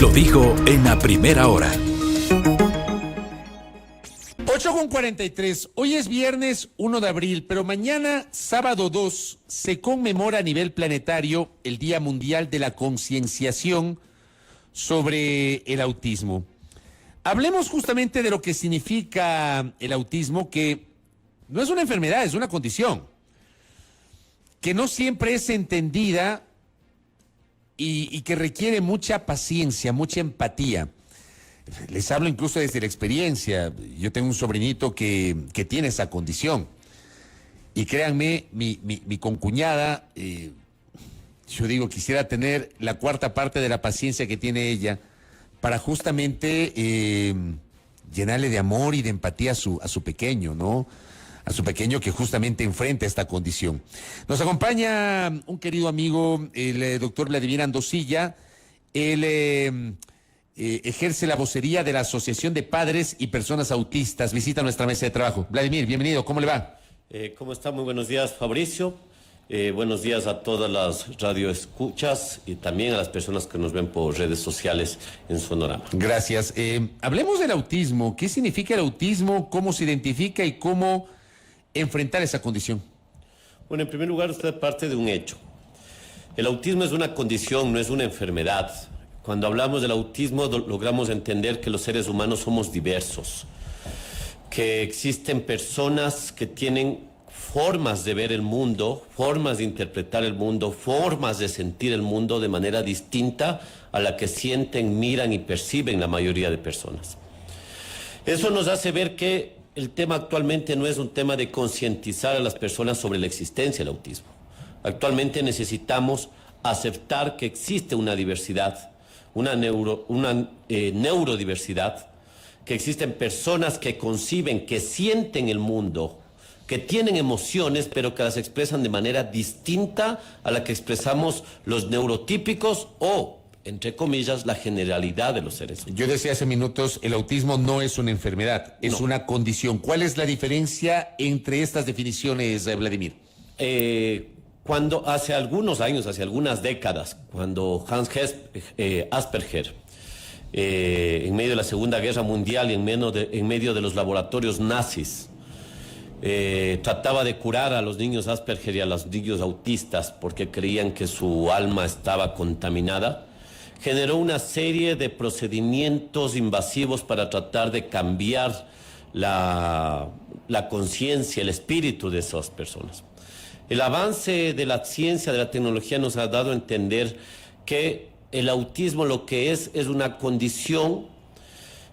Lo dijo en la primera hora. 8:43. Hoy es viernes 1 de abril, pero mañana, sábado 2, se conmemora a nivel planetario el Día Mundial de la Concienciación sobre el autismo. Hablemos justamente de lo que significa el autismo, que no es una enfermedad, es una condición, que no siempre es entendida y que requiere mucha paciencia, mucha empatía. Les hablo incluso desde la experiencia. Yo tengo un sobrinito que tiene esa condición. Y créanme, mi concuñada, yo digo, quisiera tener la cuarta parte de la paciencia que tiene ella para justamente llenarle de amor y de empatía a su pequeño, ¿no? A su pequeño que justamente enfrenta esta condición. Nos acompaña un querido amigo, el doctor Vladimir Andosilla. Él ejerce la vocería de la Asociación de Padres y Personas Autistas. Visita nuestra mesa de trabajo. Vladimir, bienvenido. ¿Cómo le va? ¿Cómo está? Muy buenos días, Fabricio. Buenos días a todas las radioescuchas y también a las personas que nos ven por redes sociales en Sonorama. Gracias. Hablemos del autismo. ¿Qué significa el autismo? ¿Cómo se identifica y cómo enfrentar esa condición? Bueno, en primer lugar, usted parte de un hecho. El autismo es una condición, no es una enfermedad. Cuando hablamos del autismo, logramos entender que los seres humanos somos diversos, que existen personas que tienen formas de ver el mundo, formas de interpretar el mundo, formas de sentir el mundo de manera distinta a la que sienten, miran y perciben la mayoría de personas. Eso nos hace ver que el tema actualmente no es un tema de concientizar a las personas sobre la existencia del autismo. Actualmente necesitamos aceptar que existe una diversidad, una neurodiversidad, que existen personas que conciben, que sienten el mundo, que tienen emociones, pero que las expresan de manera distinta a la que expresamos los neurotípicos o, entre comillas, la generalidad de los seres humanos. Yo decía hace minutos, el autismo no es una enfermedad, es una condición. ¿Cuál es la diferencia entre estas definiciones, Vladimir? Cuando hace algunos años, hace algunas décadas, cuando Hans Asperger, en medio de la Segunda Guerra Mundial y en medio de los laboratorios nazis, trataba de curar a los niños Asperger y a los niños autistas porque creían que su alma estaba contaminada, generó una serie de procedimientos invasivos para tratar de cambiar la conciencia, el espíritu de esas personas. El avance de la ciencia, de la tecnología, nos ha dado a entender que el autismo lo que es una condición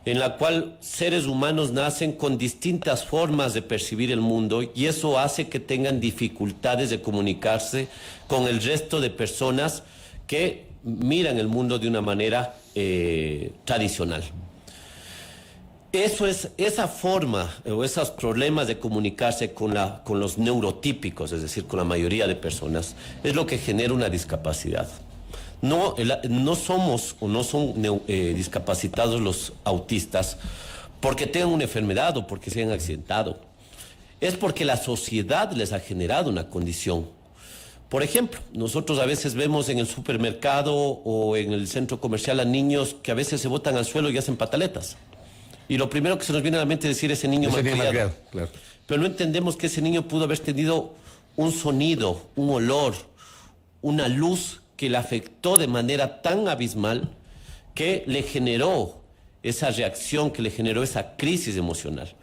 en la cual seres humanos nacen con distintas formas de percibir el mundo y eso hace que tengan dificultades de comunicarse con el resto de personas que miran el mundo de una manera tradicional. Esa forma o esos problemas de comunicarse con los neurotípicos, es decir, con la mayoría de personas, es lo que genera una discapacidad. No somos o no son discapacitados los autistas porque tengan una enfermedad o porque se hayan accidentado. Es porque la sociedad les ha generado una condición. Por ejemplo, nosotros a veces vemos en el supermercado o en el centro comercial a niños que a veces se botan al suelo y hacen pataletas. Y lo primero que se nos viene a la mente es decir ese niño malcriado. Claro. Pero no entendemos que ese niño pudo haber tenido un sonido, un olor, una luz que le afectó de manera tan abismal que le generó esa reacción, que le generó esa crisis emocional.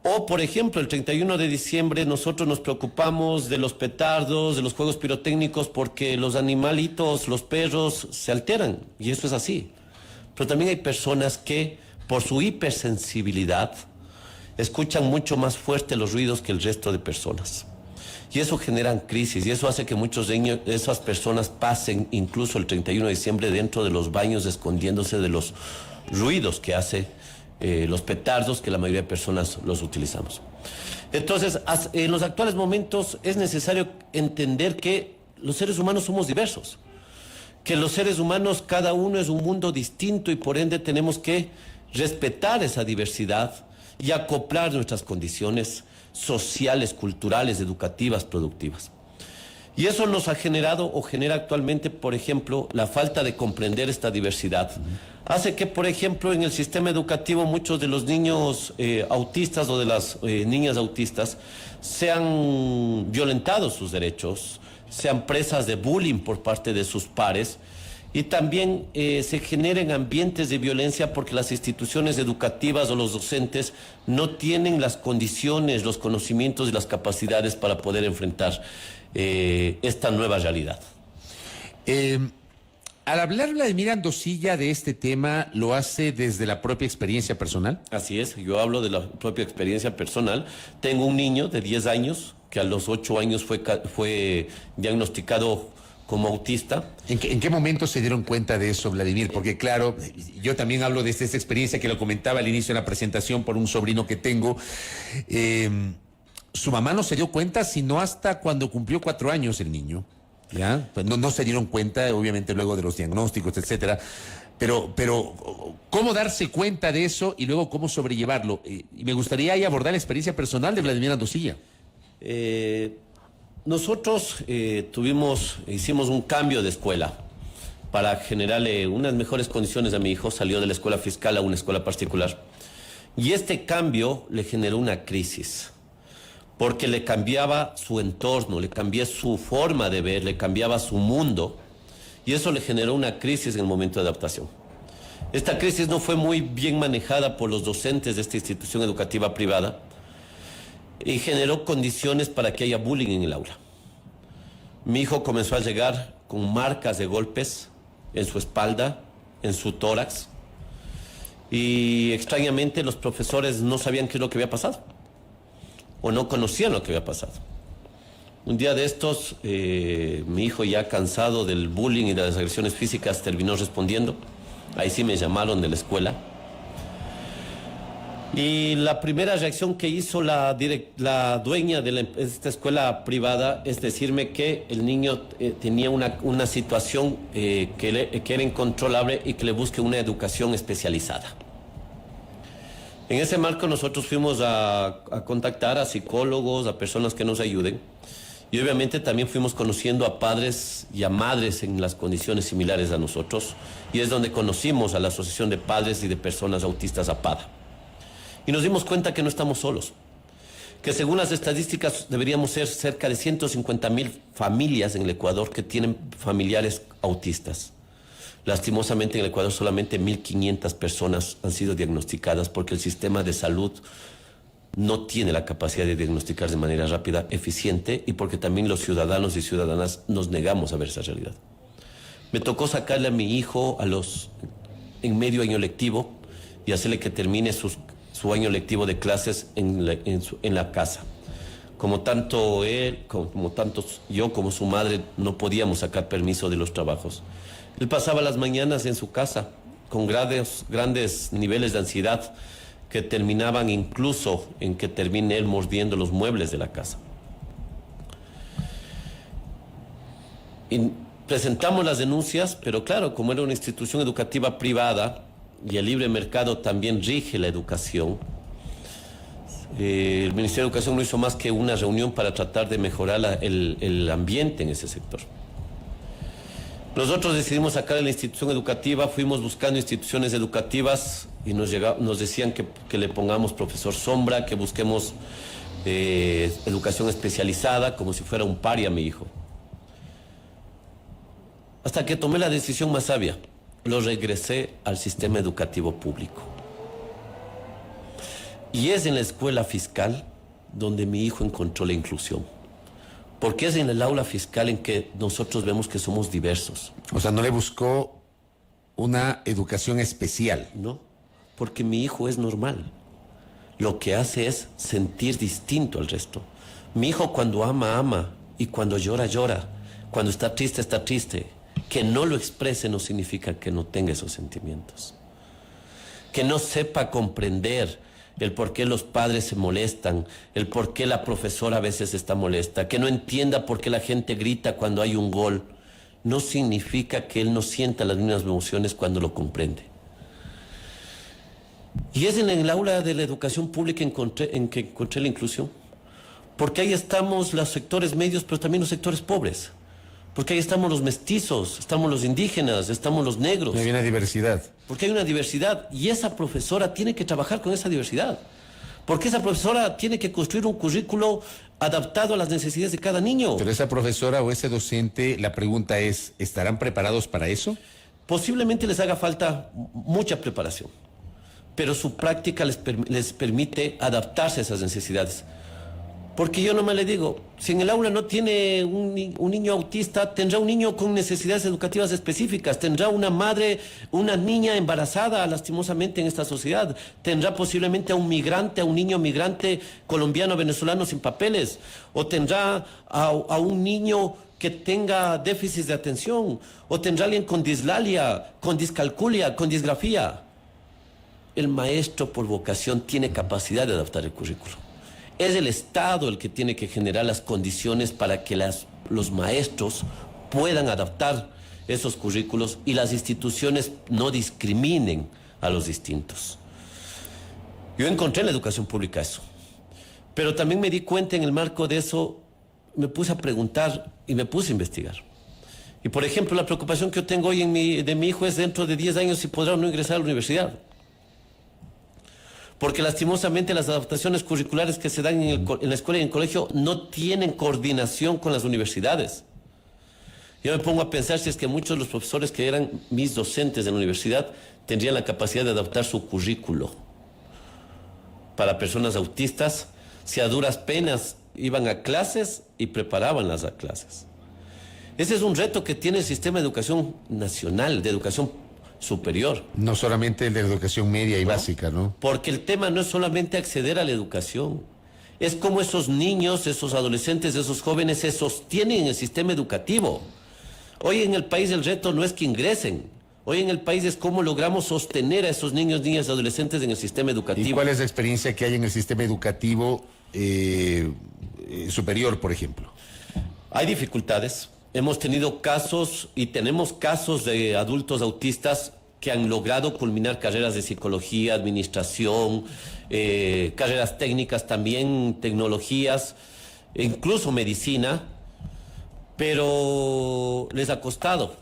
O, por ejemplo, el 31 de diciembre nosotros nos preocupamos de los petardos, de los juegos pirotécnicos, porque los animalitos, los perros, se alteran, y eso es así. Pero también hay personas que, por su hipersensibilidad, escuchan mucho más fuerte los ruidos que el resto de personas. Y eso genera crisis, y eso hace que muchos niños, esas personas pasen incluso el 31 de diciembre dentro de los baños escondiéndose de los ruidos que hace los petardos que la mayoría de personas los utilizamos. Entonces, en los actuales momentos es necesario entender que los seres humanos somos diversos, que los seres humanos cada uno es un mundo distinto y por ende tenemos que respetar esa diversidad y acoplar nuestras condiciones sociales, culturales, educativas, productivas. Y eso nos ha generado o genera actualmente, por ejemplo, la falta de comprender esta diversidad. Hace que, por ejemplo, en el sistema educativo muchos de los niños autistas o de las niñas autistas sean violentados sus derechos, sean presas de bullying por parte de sus pares y también se generen ambientes de violencia porque las instituciones educativas o los docentes no tienen las condiciones, los conocimientos y las capacidades para poder enfrentar esta nueva realidad. Al hablar Vladimir Andosilla de este tema, ¿lo hace desde la propia experiencia personal? Así es, yo hablo de la propia experiencia personal. Tengo un niño de 10 años que a los 8 años fue diagnosticado como autista. ¿En qué momento se dieron cuenta de eso, Vladimir? Porque claro, yo también hablo desde esta experiencia que lo comentaba al inicio de la presentación por un sobrino que tengo. Su mamá no se dio cuenta sino hasta cuando cumplió 4 años el niño. ¿Ya? Pues no se dieron cuenta, obviamente, luego de los diagnósticos, etcétera. Pero, ¿cómo darse cuenta de eso y luego cómo sobrellevarlo? Y me gustaría ahí abordar la experiencia personal de Vladimir Andosilla. Nosotros hicimos un cambio de escuela para generarle unas mejores condiciones a mi hijo. Salió de la escuela fiscal a una escuela particular. Y este cambio le generó una crisis, porque le cambiaba su entorno, le cambiaba su forma de ver, le cambiaba su mundo, y eso le generó una crisis en el momento de adaptación. Esta crisis no fue muy bien manejada por los docentes de esta institución educativa privada y generó condiciones para que haya bullying en el aula. Mi hijo comenzó a llegar con marcas de golpes en su espalda, en su tórax, y extrañamente los profesores no sabían qué es lo que había pasado, o no conocían lo que había pasado. Un día de estos, mi hijo, ya cansado del bullying y de las agresiones físicas, terminó respondiendo. Ahí sí me llamaron de la escuela. Y la primera reacción que hizo la dueña de esta escuela privada es decirme que el niño tenía una situación que era incontrolable y que le busque una educación especializada. En ese marco nosotros fuimos a contactar a psicólogos, a personas que nos ayuden, y obviamente también fuimos conociendo a padres y a madres en las condiciones similares a nosotros, y es donde conocimos a la Asociación de Padres y de Personas Autistas APADA. Y nos dimos cuenta que no estamos solos, que según las estadísticas deberíamos ser cerca de 150,000 familias en el Ecuador que tienen familiares autistas. Lastimosamente en el Ecuador solamente 1.500 personas han sido diagnosticadas porque el sistema de salud no tiene la capacidad de diagnosticar de manera rápida, eficiente, y porque también los ciudadanos y ciudadanas nos negamos a ver esa realidad. Me tocó sacarle a mi hijo en medio año lectivo y hacerle que termine su año lectivo de clases en la casa. Como tanto él, como tantos yo como su madre no podíamos sacar permiso de los trabajos. Él pasaba las mañanas en su casa con grandes niveles de ansiedad que terminaban incluso en que termine él mordiendo los muebles de la casa. Y presentamos las denuncias, pero claro, como era una institución educativa privada y el libre mercado también rige la educación, el Ministerio de Educación no hizo más que una reunión para tratar de mejorar el ambiente en ese sector. Nosotros decidimos sacar a la institución educativa, fuimos buscando instituciones educativas y nos decían que le pongamos profesor sombra, que busquemos educación especializada, como si fuera un paria mi hijo. Hasta que tomé la decisión más sabia, lo regresé al sistema educativo público. Y es en la escuela fiscal donde mi hijo encontró la inclusión. Porque es en el aula fiscal en que nosotros vemos que somos diversos. O sea, no le buscó una educación especial. No, porque mi hijo es normal. Lo que hace es sentir distinto al resto. Mi hijo cuando ama, ama. Y cuando llora, llora. Cuando está triste, está triste. Que no lo exprese no significa que no tenga esos sentimientos. Que no sepa comprender el por qué los padres se molestan, el por qué la profesora a veces está molesta, que no entienda por qué la gente grita cuando hay un gol, no significa que él no sienta las mismas emociones cuando lo comprende. Y es en el aula de la educación pública en que encontré la inclusión, porque ahí estamos los sectores medios, pero también los sectores pobres. Porque ahí estamos los mestizos, estamos los indígenas, estamos los negros. Hay una diversidad. Porque hay una diversidad y esa profesora tiene que trabajar con esa diversidad. Porque esa profesora tiene que construir un currículo adaptado a las necesidades de cada niño. Pero esa profesora o ese docente, la pregunta es, ¿estarán preparados para eso? Posiblemente les haga falta mucha preparación, pero su práctica les permite adaptarse a esas necesidades. Porque yo nomás le digo, si en el aula no tiene un niño autista, tendrá un niño con necesidades educativas específicas, tendrá una madre, una niña embarazada lastimosamente en esta sociedad, tendrá posiblemente a un migrante, a un niño migrante colombiano, venezolano sin papeles, o tendrá a un niño que tenga déficits de atención, o tendrá alguien con dislalia, con discalculia, con disgrafía. El maestro por vocación tiene capacidad de adaptar el currículo. Es el Estado el que tiene que generar las condiciones para que los maestros puedan adaptar esos currículos y las instituciones no discriminen a los distintos. Yo encontré en la educación pública eso, pero también me di cuenta en el marco de eso, me puse a preguntar y me puse a investigar. Y por ejemplo, la preocupación que yo tengo hoy de mi hijo es dentro de 10 años si podrá o no ingresar a la universidad. Porque lastimosamente las adaptaciones curriculares que se dan en la escuela y en el colegio no tienen coordinación con las universidades. Yo me pongo a pensar si es que muchos de los profesores que eran mis docentes en la universidad tendrían la capacidad de adaptar su currículo para personas autistas, si a duras penas iban a clases y preparaban las clases. Ese es un reto que tiene el sistema de educación nacional, de educación superior. No solamente el de la educación media y básica, ¿no? Porque el tema no es solamente acceder a la educación, es cómo esos niños, esos adolescentes, esos jóvenes se sostienen en el sistema educativo. Hoy en el país el reto no es que ingresen, hoy en el país es cómo logramos sostener a esos niños, niñas, adolescentes en el sistema educativo. ¿Y cuál es la experiencia que hay en el sistema educativo superior, por ejemplo? Hay dificultades. Hemos tenido casos y tenemos casos de adultos autistas que han logrado culminar carreras de psicología, administración, carreras técnicas también, tecnologías, incluso medicina, pero les ha costado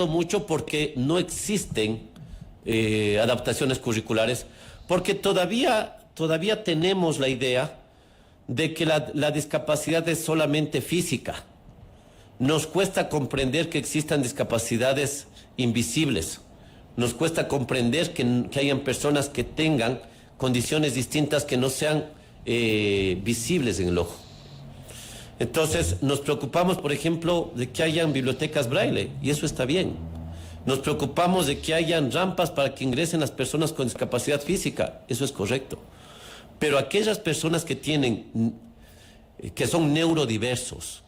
mucho porque no existen adaptaciones curriculares, porque todavía tenemos la idea de que la discapacidad es solamente física. Nos cuesta comprender que existan discapacidades invisibles. Nos cuesta comprender que hayan personas que tengan condiciones distintas que no sean visibles en el ojo. Entonces, nos preocupamos, por ejemplo, de que hayan bibliotecas braille, y eso está bien. Nos preocupamos de que hayan rampas para que ingresen las personas con discapacidad física, eso es correcto. Pero aquellas personas que son neurodiversos,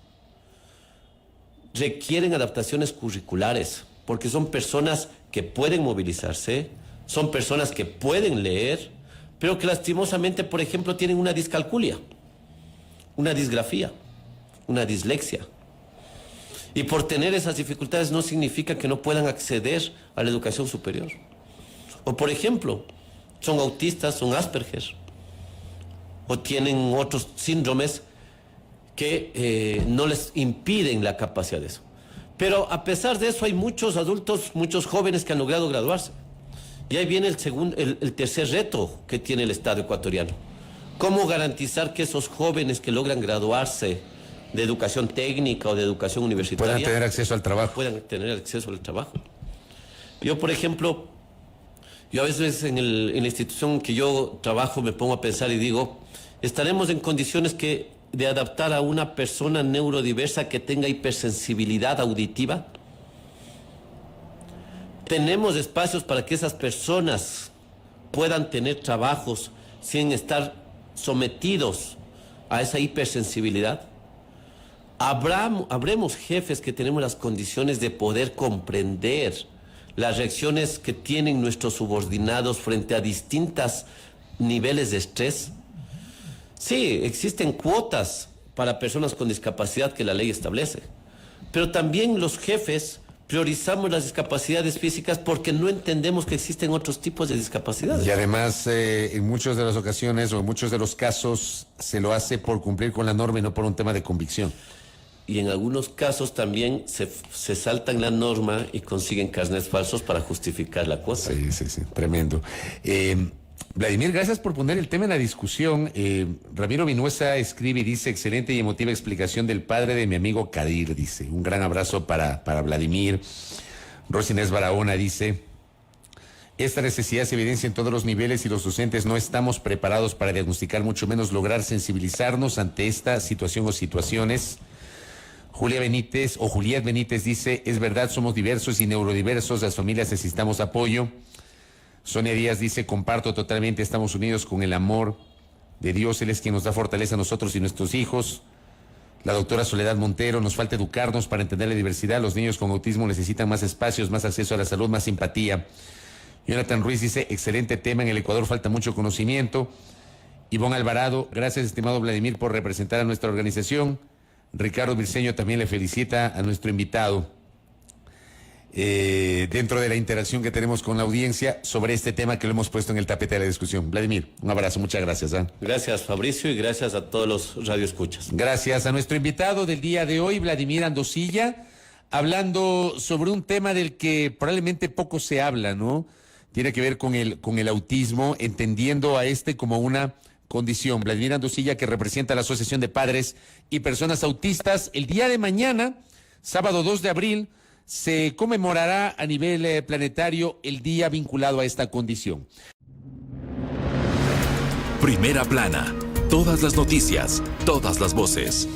requieren adaptaciones curriculares, porque son personas que pueden movilizarse, son personas que pueden leer, pero que lastimosamente, por ejemplo, tienen una discalculia, una disgrafía, una dislexia. Y por tener esas dificultades no significa que no puedan acceder a la educación superior. O por ejemplo, son autistas, son Asperger, o tienen otros síndromes que no les impiden la capacidad de eso. Pero a pesar de eso hay muchos adultos, muchos jóvenes que han logrado graduarse. Y ahí viene el tercer reto que tiene el Estado ecuatoriano. ¿Cómo garantizar que esos jóvenes que logran graduarse de educación técnica o de educación universitaria puedan tener acceso al trabajo? Puedan tener acceso al trabajo. Yo, por ejemplo, a veces en la institución que yo trabajo me pongo a pensar y digo, ¿estaremos en condiciones de adaptar a una persona neurodiversa que tenga hipersensibilidad auditiva? ¿Tenemos espacios para que esas personas puedan tener trabajos sin estar sometidos a esa hipersensibilidad? ¿Habremos jefes que tenemos las condiciones de poder comprender las reacciones que tienen nuestros subordinados frente a distintos niveles de estrés? Sí, existen cuotas para personas con discapacidad que la ley establece, pero también los jefes priorizamos las discapacidades físicas porque no entendemos que existen otros tipos de discapacidades. Y además, en muchas de las ocasiones o en muchos de los casos se lo hace por cumplir con la norma y no por un tema de convicción. Y en algunos casos también se saltan la norma y consiguen carnets falsos para justificar la cosa. Sí, tremendo. Vladimir, gracias por poner el tema en la discusión. Ramiro Vinuesa escribe y dice: excelente y emotiva explicación del padre de mi amigo Kadir, dice. Un gran abrazo para Vladimir. Rosinés Barahona dice: esta necesidad se evidencia en todos los niveles y los docentes no estamos preparados para diagnosticar, mucho menos lograr sensibilizarnos ante esta situación o situaciones. Juliet Benítez dice: es verdad, somos diversos y neurodiversos, las familias necesitamos apoyo. Sonia Díaz dice: comparto totalmente, estamos unidos con el amor de Dios, Él es quien nos da fortaleza a nosotros y nuestros hijos. La doctora Soledad Montero: nos falta educarnos para entender la diversidad, los niños con autismo necesitan más espacios, más acceso a la salud, más simpatía. Jonathan Ruiz dice: excelente tema, en el Ecuador falta mucho conocimiento. Ivonne Alvarado: gracias, estimado Vladimir, por representar a nuestra organización. Ricardo Briceño también le felicita a nuestro invitado. Dentro de la interacción que tenemos con la audiencia sobre este tema que lo hemos puesto en el tapete de la discusión. Vladimir, un abrazo, muchas gracias. Gracias, Fabricio, y gracias a todos los radioescuchas. Gracias a nuestro invitado del día de hoy, Vladimir Andosilla, hablando sobre un tema del que probablemente poco se habla, ¿no? Tiene que ver con el autismo, entendiendo a este como una condición. Vladimir Andosilla, que representa la Asociación de Padres y Personas Autistas. El día de mañana, sábado 2 de abril, se conmemorará a nivel planetario el día vinculado a esta condición. Primera plana. Todas las noticias, todas las voces.